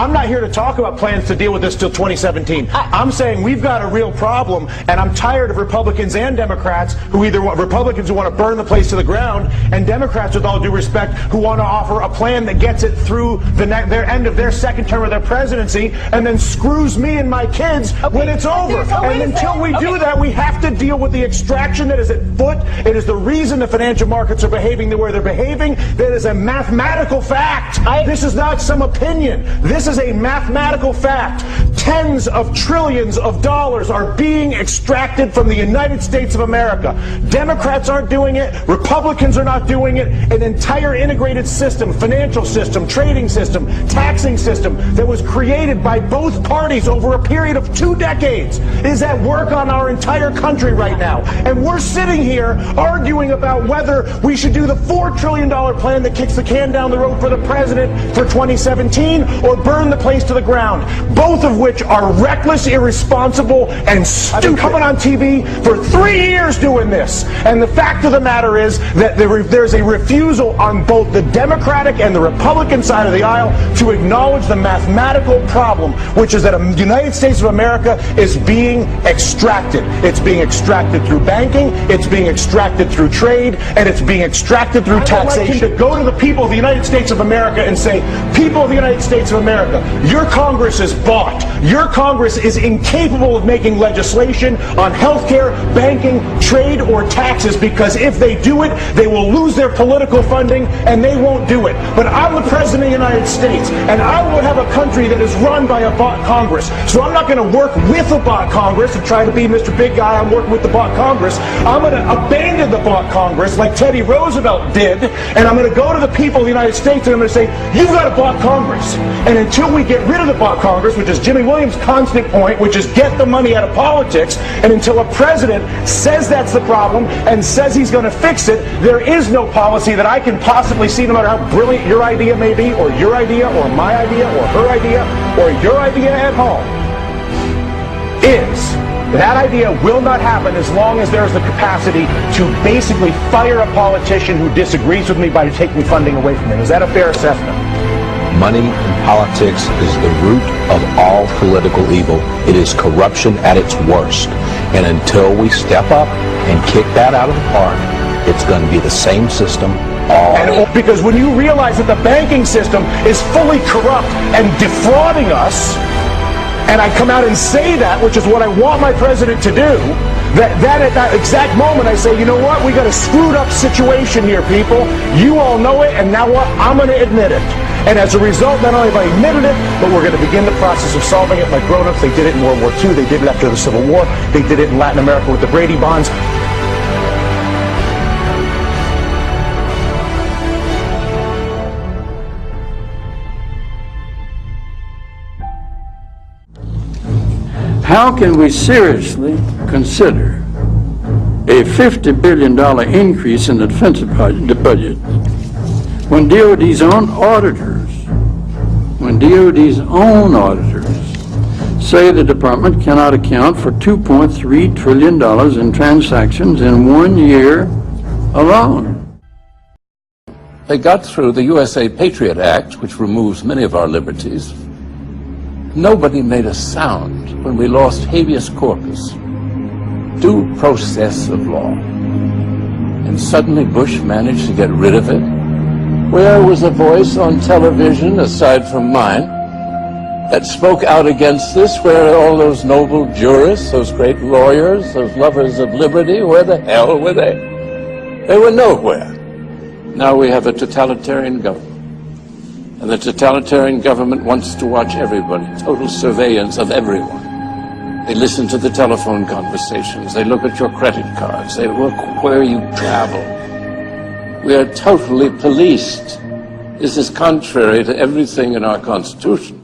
I'm not here to talk about plans to deal with this till 2017. I'm saying we've got a real problem, and I'm tired of Republicans and Democrats who either want Republicans who want to burn the place to the ground, and Democrats, with all due respect, who want to offer a plan that gets it through their end of their second term of their presidency, and then screws me and my kids when it's over. And until we do that, we have to deal with the extraction that is at foot. It is the reason the financial markets are behaving the way they're behaving. That is a mathematical fact. This is not some opinion. This is a mathematical fact. Tens of trillions of dollars are being extracted from the United States of America. Democrats aren't doing it. Republicans are not doing it. An entire integrated system, financial system, trading system, taxing system that was created by both parties over a period of 2 decades is at work on our entire country right now. And we're sitting here arguing about whether we should do the $4 trillion plan that kicks the can down the road for the president for 2017 or burn the place to the ground, both of which are reckless, irresponsible, and stupid. I've been coming on TV for 3 years doing this, and the fact of the matter is that there's a refusal on both the Democratic and the Republican side of the aisle to acknowledge the mathematical problem, which is that the United States of America is being extracted. It's being extracted through banking, it's being extracted through trade, and it's being extracted through taxation. To go to the people of the United States of America and say, people of the United States of America, your Congress is bought. Your Congress is incapable of making legislation on health care, banking, trade, or taxes, because if they do it, they will lose their political funding and they won't do it. But I'm the President of the United States, and I will have a country that is run by a bought Congress. So I'm not going to work with a bought Congress and try to be Mr. Big Guy. I'm working with the bought Congress. I'm going to abandon the bought Congress like Teddy Roosevelt did, and I'm going to go to the people of the United States and I'm going to say, you've got a bought Congress. And until we get rid of the bought Congress, which is Jimmy Williams' constant point, which is get the money out of politics, and until a president says that's the problem and says he's going to fix it, there is no policy that I can possibly see, no matter how brilliant your idea may be, or your idea, or my idea, or her idea, or your idea at home, is that idea will not happen as long as there's the capacity to basically fire a politician who disagrees with me by taking funding away from him. Is that a fair assessment? Money in politics is the root of all political evil. It is corruption at its worst. And until we step up and kick that out of the park, it's going to be the same system because when you realize that the banking system is fully corrupt and defrauding us, and I come out and say that, which is what I want my president to do, that at that exact moment I say, you know what, we got a screwed up situation here, people. You all know it, and now what? I'm going to admit it. And as a result, not only have I admitted it, but we're going to begin the process of solving it like grown-ups. They did it in World War II. They did it after the Civil War. They did it in Latin America with the Brady Bonds. How can we seriously consider a $50 billion increase in the defense budget when DOD's own auditors say the department cannot account for $2.3 trillion in transactions in 1 year alone? They got through the USA Patriot Act, which removes many of our liberties. Nobody made a sound when we lost habeas corpus, due process of law. And suddenly Bush managed to get rid of it. Where was a voice on television, aside from mine, that spoke out against this? Where are all those noble jurists, those great lawyers, those lovers of liberty? Where the hell were they? They were nowhere. Now we have a totalitarian government. And the totalitarian government wants to watch everybody, total surveillance of everyone. They listen to the telephone conversations. They look at your credit cards. They look where you travel. We are totally policed. This is contrary to everything in our Constitution.